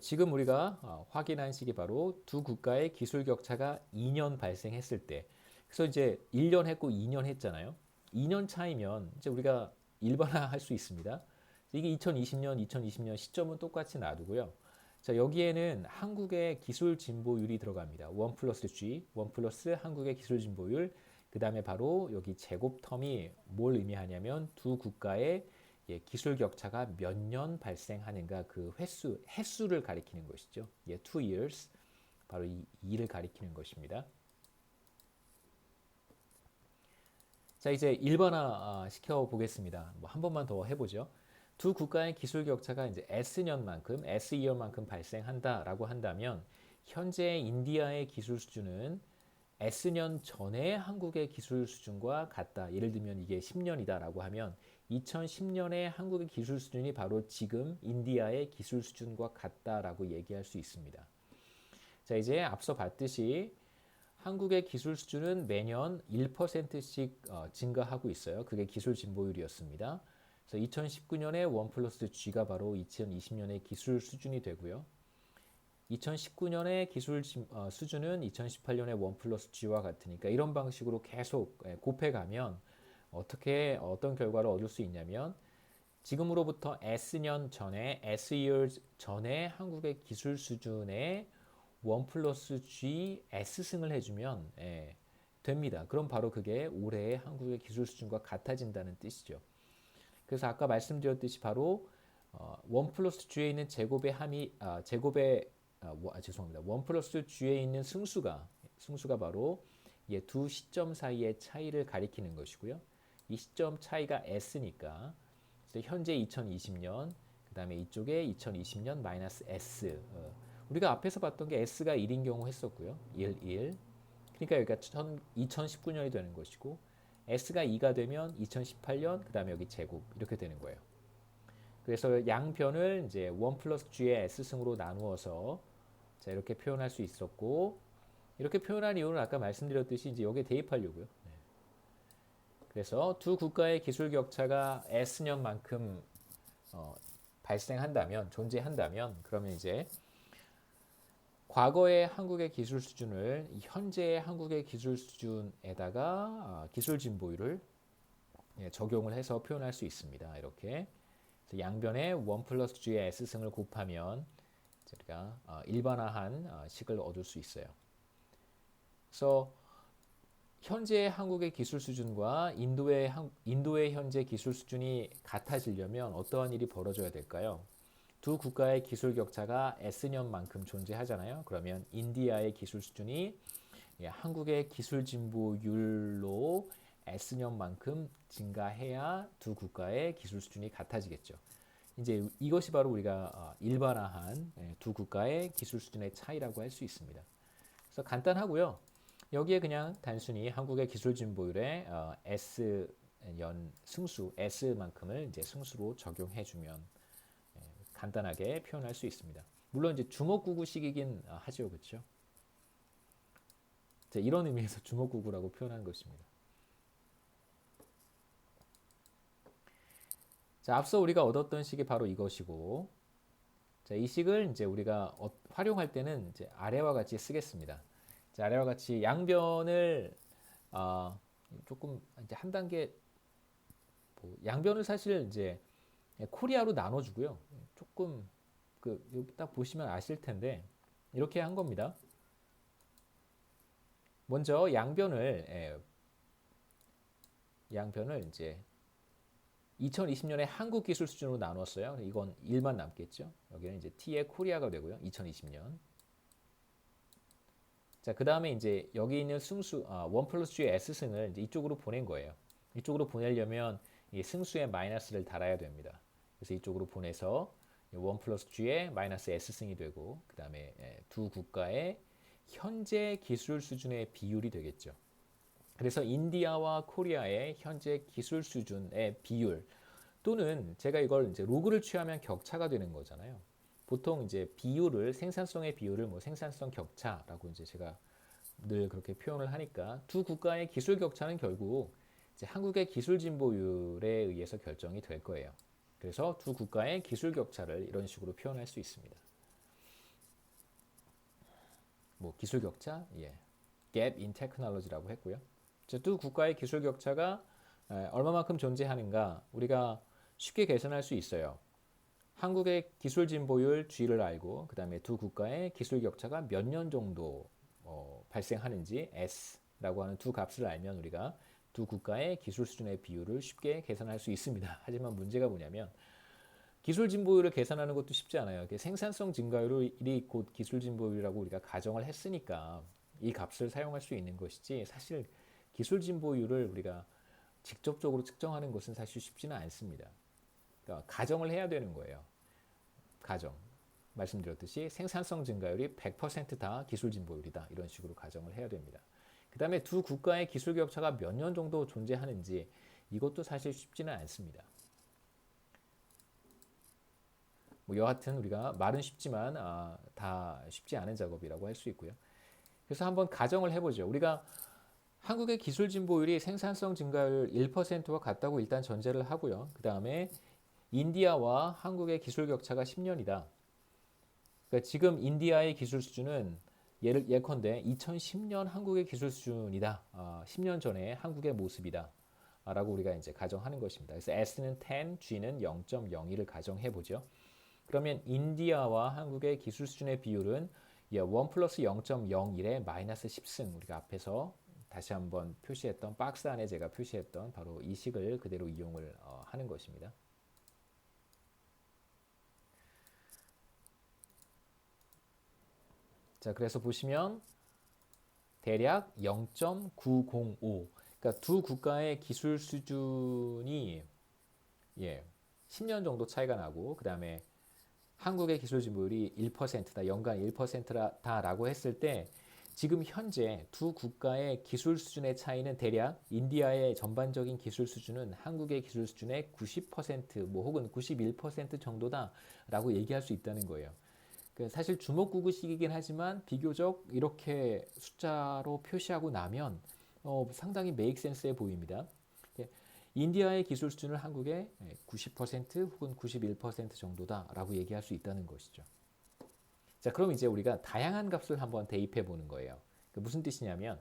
지금 우리가 확인한 식이 바로 두 국가의 기술 격차가 2년 발생했을 때. 그래서 이제 1년 했고 2년 했잖아요. 2년 차이면 이제 우리가 일반화할 수 있습니다. 이게 2020년 시점은 똑같이 놔두고요. 자, 여기에는 한국의 기술 진보율이 들어갑니다. 1 플러스 G, 1 플러스 한국의 기술 진보율. 그 다음에 바로 여기 제곱 텀이 뭘 의미하냐면 두 국가의 기술 격차가 몇 년 발생하는가 그 횟수를 가리키는 것이죠. 2 years, 바로 이 2를 가리키는 것입니다. 자, 이제 일반화 시켜 보겠습니다. 뭐 한 번만 더 해보죠. 두 국가의 기술 격차가 이제 S년만큼, S-year만큼 발생한다라고 한다면 현재 인디아의 기술 수준은 S년 전에 한국의 기술 수준과 같다. 예를 들면 이게 10년이다라고 하면 2010년에 한국의 기술 수준이 바로 지금 인디아의 기술 수준과 같다라고 얘기할 수 있습니다. 자, 이제 앞서 봤듯이 한국의 기술 수준은 매년 1%씩 증가하고 있어요. 그게 기술 진보율이었습니다. 그래서 2019년에 1 플러스 G가 바로 2020년의 기술 수준이 되고요. 2019년의 기술 수준은 2018년의 1 플러스 G와 같으니까 이런 방식으로 계속 곱해가면 어떤 결과를 얻을 수 있냐면 지금으로부터 S년 전에, S-years 전에 한국의 기술 수준의 1 플러스 G S승을 해주면 됩니다. 그럼 바로 그게 올해의 한국의 기술 수준과 같아진다는 뜻이죠. 그래서 아까 말씀드렸듯이 바로 1 플러스 G에 있는 제곱의 함이 죄송합니다. 1 플러스 G에 있는 승수가 바로 두 시점 사이의 차이를 가리키는 것이고요. 이 시점 차이가 S니까 현재 2020년, 그 다음에 이쪽에 2020년 마이너스 S. 우리가 앞에서 봤던 게 S가 1인 경우 했었고요. 1. 그러니까 여기가 2019년이 되는 것이고 S가 2가 되면 2018년, 그 다음에 여기 제곱 이렇게 되는 거예요. 그래서 양변을 이제 1 플러스 G의 S승으로 나누어서 자, 이렇게 표현할 수 있었고 이렇게 표현한 이유는 아까 말씀드렸듯이 이제 여기에 대입하려고요. 네. 그래서 두 국가의 기술 격차가 S년만큼 존재한다면 그러면 이제 과거의 한국의 기술 수준을 현재의 한국의 기술 수준에다가 기술 진보율을 적용을 해서 표현할 수 있습니다. 이렇게 양변에 1 플러스 G의 S승을 곱하면 우리가 일반화한 식을 얻을 수 있어요. 그래서 현재 한국의 기술 수준과 인도의 현재 기술 수준이 같아지려면 어떠한 일이 벌어져야 될까요? 두 국가의 기술 격차가 S년만큼 존재하잖아요. 그러면 인디아의 기술 수준이 한국의 기술 진보율로 S년만큼 증가해야 두 국가의 기술 수준이 같아지겠죠. 이제 이것이 바로 우리가 일반화한 두 국가의 기술 수준의 차이라고 할 수 있습니다. 그래서 간단하고요. 여기에 그냥 단순히 한국의 기술 진보율에 S년 승수, S만큼을 이제 승수로 적용해주면 간단하게 표현할 수 있습니다. 물론 이제 주먹구구식이긴 하죠, 그렇죠? 이런 의미에서 주먹구구라고 표현하는 것입니다. 자, 앞서 우리가 얻었던 식이 바로 이것이고, 자, 이 식을 이제 우리가 활용할 때는 이제 아래와 같이 쓰겠습니다. 자, 아래와 같이 양변을 조금 이제 한 단계 양변을 사실 이제 코리아로 나눠주고요. 조금 여기 딱 보시면 아실 텐데 이렇게 한 겁니다. 먼저 양변을 이제 2020년에 한국 기술 수준으로 나눴어요. 이건 1만 남겠죠. 여기는 이제 T의 코리아가 되고요. 2020년. 자, 그 다음에 이제 여기 있는 승수, 1 플러스 G의 S승을 이제 이쪽으로 보낸 거예요. 이쪽으로 보내려면 이 승수에 마이너스를 달아야 됩니다. 그래서 이쪽으로 보내서 1 플러스 G의 마이너스 S승이 되고, 그 다음에 두 국가의 현재 기술 수준의 비율이 되겠죠. 그래서 인디아와 코리아의 현재 기술 수준의 비율 또는 제가 이걸 이제 로그를 취하면 격차가 되는 거잖아요. 보통 이제 비율을 생산성의 비율을 뭐 생산성 격차라고 이제 제가 늘 그렇게 표현을 하니까 두 국가의 기술 격차는 결국 이제 한국의 기술 진보율에 의해서 결정이 될 거예요. 그래서 두 국가의 기술 격차를 이런 식으로 표현할 수 있습니다. 뭐 기술 격차, gap in technology라고 했고요. 두 국가의 기술 격차가 얼마만큼 존재하는가 우리가 쉽게 계산할 수 있어요. 한국의 기술 진보율 G를 알고 그 다음에 두 국가의 기술 격차가 몇 년 정도 발생하는지 S라고 하는 두 값을 알면 우리가 두 국가의 기술 수준의 비율을 쉽게 계산할 수 있습니다. 하지만 문제가 뭐냐면 기술 진보율을 계산하는 것도 쉽지 않아요. 생산성 증가율이 곧 기술 진보율이라고 우리가 가정을 했으니까 이 값을 사용할 수 있는 것이지 사실 기술 진보율을 우리가 직접적으로 측정하는 것은 사실 쉽지는 않습니다. 그러니까 가정을 해야 되는 거예요. 가정. 말씀드렸듯이 생산성 증가율이 100%다 기술 진보율이다. 이런 식으로 가정을 해야 됩니다. 그 다음에 두 국가의 기술 격차가 몇 년 정도 존재하는지 이것도 사실 쉽지는 않습니다. 뭐 여하튼 우리가 말은 쉽지만 다 쉽지 않은 작업이라고 할 수 있고요. 그래서 한번 가정을 해보죠. 우리가 한국의 기술 진보율이 생산성 증가율 1%와 같다고 일단 전제를 하고요. 그 다음에 인디아와 한국의 기술 격차가 10년이다. 그러니까 지금 인디아의 기술 수준은 예컨대 2010년 한국의 기술 수준이다. 10년 전에 한국의 모습이다. 라고 우리가 이제 가정하는 것입니다. 그래서 S는 10, G는 0.02를 가정해 보죠. 그러면 인디아와 한국의 기술 수준의 비율은 1 플러스 0.01에 마이너스 10승 우리가 앞에서 다시 한번 표시했던 박스 안에 제가 표시했던 바로 이 식을 그대로 이용을 하는 것입니다. 자, 그래서 보시면 대략 0.905. 그러니까 두 국가의 기술 수준이 10년 정도 차이가 나고 그 다음에 한국의 기술 진보율이 1%다, 연간 1%다라고 했을 때 지금 현재 두 국가의 기술 수준의 차이는 대략 인디아의 전반적인 기술 수준은 한국의 기술 수준의 90% 뭐 혹은 91% 정도다라고 얘기할 수 있다는 거예요. 사실 주먹구구식이긴 하지만 비교적 이렇게 숫자로 표시하고 나면 상당히 메이크 센스해 보입니다. 인디아의 기술 수준을 한국의 90% 혹은 91% 정도다라고 얘기할 수 있다는 것이죠. 자, 그럼 이제 우리가 다양한 값을 한번 대입해 보는 거예요. 무슨 뜻이냐면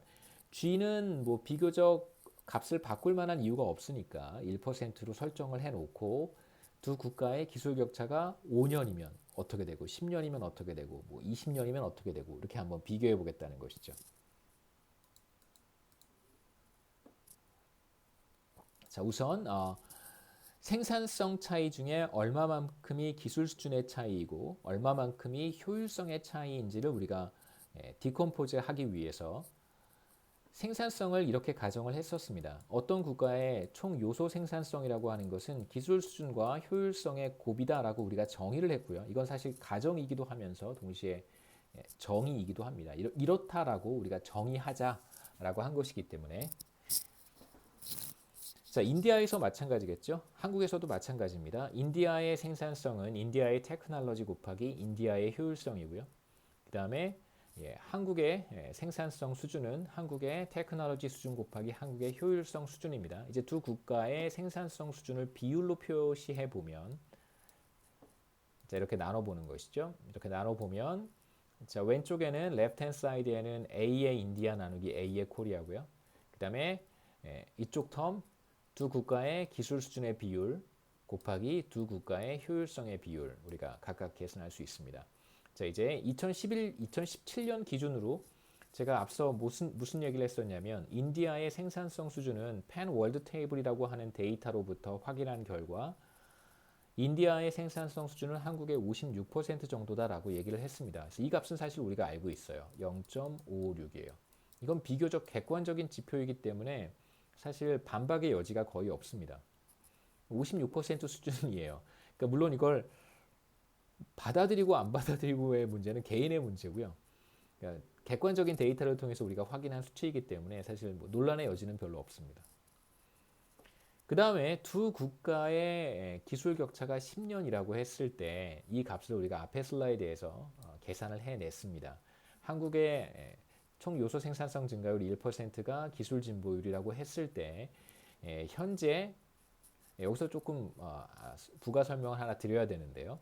G는 뭐 비교적 값을 바꿀 만한 이유가 없으니까 1%로 설정을 해놓고 두 국가의 기술 격차가 5년이면 어떻게 되고 10년이면 어떻게 되고 뭐 20년이면 어떻게 되고 이렇게 한번 비교해 보겠다는 것이죠. 자, 우선 생산성 차이 중에 얼마만큼이 기술 수준의 차이이고 얼마만큼이 효율성의 차이인지를 우리가 디컴포즈 하기 위해서 생산성을 이렇게 가정을 했었습니다. 어떤 국가의 총 요소 생산성이라고 하는 것은 기술 수준과 효율성의 곱이다라고 우리가 정의를 했고요. 이건 사실 가정이기도 하면서 동시에 정의이기도 합니다. 이렇다라고 우리가 정의하자라고 한 것이기 때문에 자, 인디아에서 마찬가지겠죠. 한국에서도 마찬가지입니다. 인디아의 생산성은 인디아의 테크놀로지 곱하기 인디아의 효율성이고요. 그 다음에 한국의 생산성 수준은 한국의 테크놀로지 수준 곱하기 한국의 효율성 수준입니다. 이제 두 국가의 생산성 수준을 비율로 표시해 보면 자, 이렇게 나눠보는 것이죠. 이렇게 나눠보면 자, 왼쪽에는 left hand side에는 A의 인디아 나누기 A의 코리아고요. 그 다음에 이쪽 텀 두 국가의 기술 수준의 비율 곱하기 두 국가의 효율성의 비율 우리가 각각 계산할 수 있습니다. 자, 이제 2017년 기준으로 제가 앞서 무슨 얘기를 했었냐면 인디아의 생산성 수준은 팬 월드 테이블이라고 하는 데이터로부터 확인한 결과 인디아의 생산성 수준은 한국의 56% 정도다라고 얘기를 했습니다. 그래서 이 값은 사실 우리가 알고 있어요. 0.556이에요. 이건 비교적 객관적인 지표이기 때문에 사실 반박의 여지가 거의 없습니다. 56% 수준이에요. 그러니까 물론 이걸 받아들이고 안 받아들이고의 문제는 개인의 문제고요. 그러니까 객관적인 데이터를 통해서 우리가 확인한 수치이기 때문에 사실 뭐 논란의 여지는 별로 없습니다. 그 다음에 두 국가의 기술 격차가 10년이라고 했을 때 이 값을 우리가 앞에 슬라이드에서 계산을 해냈습니다. 한국의 총 요소 생산성 증가율 1%가 기술 진보율이라고 했을 때 현재 여기서 조금 부가 설명을 하나 드려야 되는데요.